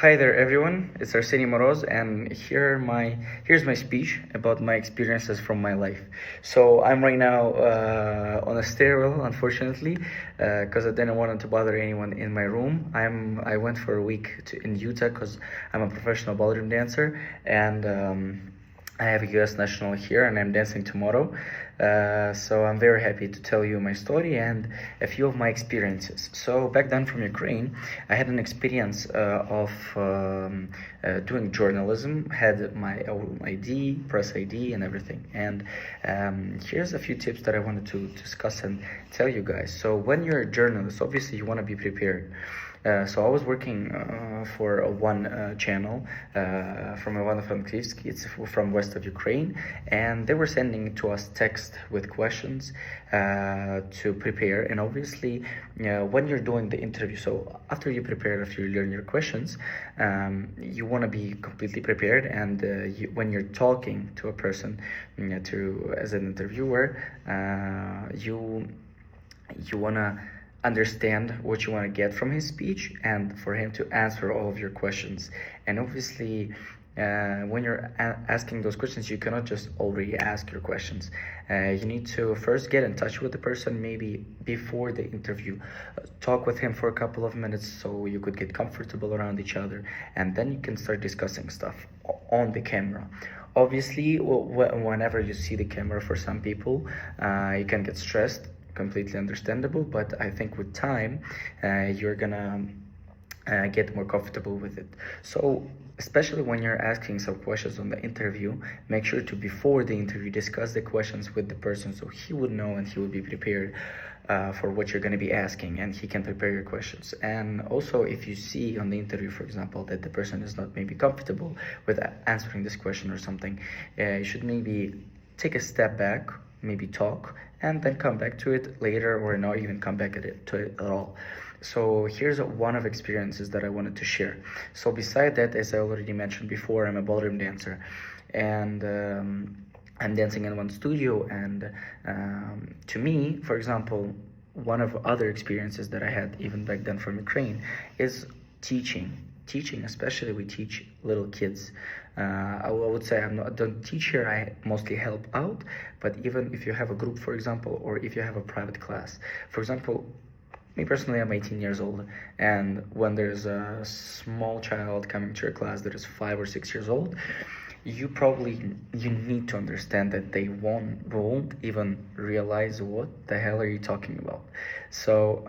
Hi there, everyone. It's Arsenii Moroz, and here's my speech about my experiences from my life. So I'm right now on a stairwell, unfortunately, because I didn't want to bother anyone in my room. I went for a week in Utah because I'm a professional ballroom dancer, and I have a U.S. national here, and I'm dancing tomorrow. So I'm very happy to tell you my story and a few of my experiences. So back then from Ukraine, I had an experience of doing journalism, had my own ID, press ID, and everything. And here's a few tips that I wanted to discuss and tell you guys. So when you're a journalist, obviously you want to be prepared. So I was working for one channel from Ivano-Frankivsk. It's from west of Ukraine, and they were sending to us text with questions to prepare. And obviously, when you're doing the interview, so after you prepare, after you learn your questions, you want to be completely prepared. And when you're talking to a person, as an interviewer, you want to understand what you want to get from his speech and for him to answer all of your questions. And obviously, when you're asking those questions, you cannot just already ask your questions. You need to first get in touch with the person, maybe before the interview. Talk with him for a couple of minutes so you could get comfortable around each other, and then you can start discussing stuff on the camera. Obviously, whenever you see the camera, for some people, you can get stressed. Completely understandable, but I think with time you're gonna get more comfortable with it. So especially when you're asking some questions on the interview, make sure to, before the interview, discuss the questions with the person so he would know and he will be prepared for what you're going to be asking, and he can prepare your questions. And also, if you see on the interview, for example, that the person is not maybe comfortable with answering this question or something, you should maybe take a step back, maybe talk, and then come back to it later, or not even come back to it at all. So here's one of experiences that I wanted to share. So beside that, as I already mentioned before, I'm a ballroom dancer, and I'm dancing in one studio. And to me, for example, one of other experiences that I had even back then from Ukraine is teaching, especially we teach little kids. I would say I'm not the teacher, I mostly help out, but even if you have a group, for example, or if you have a private class, for example, me personally, I'm 18 years old, and when there's a small child coming to your class that is 5 or 6 years old, you need to understand that they won't even realize what the hell are you talking about. So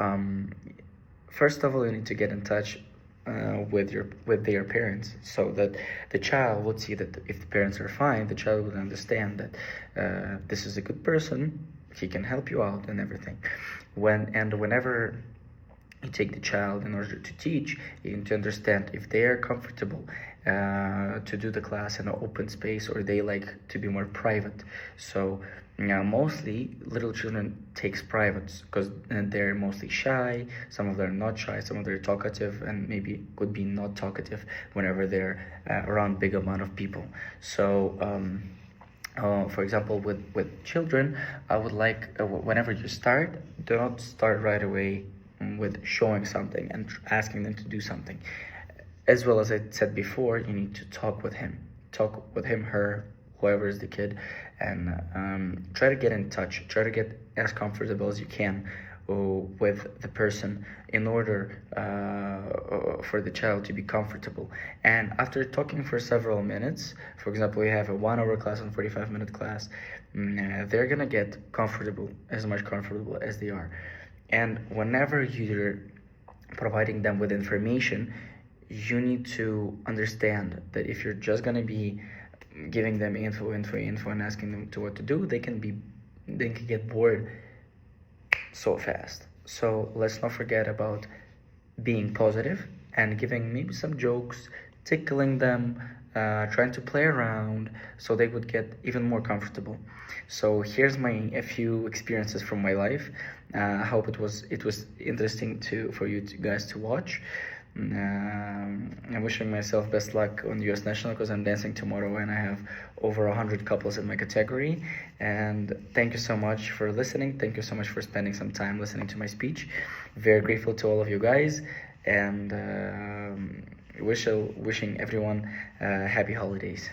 first of all, you need to get in touch with their parents, so that the child would see that if the parents are fine, the child would understand that this is a good person, he can help you out and everything. Whenever you take the child in order to teach, you need to understand if they are comfortable to do the class in an open space, or they like to be more private. So mostly little children takes privates because they're mostly shy. Some of them are not shy, some of them are talkative, and maybe could be not talkative whenever they're around big amount of people. So for example, with children, I would like, whenever you start, do not start right away with showing something and asking them to do something. As well as I said before, you need to talk with him, her, whoever is the kid, and try to get in touch, try to get as comfortable as you can with the person in order for the child to be comfortable. And after talking for several minutes, for example, we have a 1 hour class and 45-minute class, they're gonna get comfortable, as much comfortable as they are. And whenever you're providing them with information, you need to understand that if you're just gonna be giving them info and asking them to what to do, they can get bored so fast. So let's not forget about being positive and giving maybe some jokes, tickling them, trying to play around so they would get even more comfortable. So here's a few experiences from my life. I hope it was interesting for you guys to watch. I'm wishing myself best luck on US National because I'm dancing tomorrow and I have over 100 couples in my category. And thank you so much for listening. Thank you so much for spending some time listening to my speech. Very grateful to all of you guys, and wishing everyone happy holidays.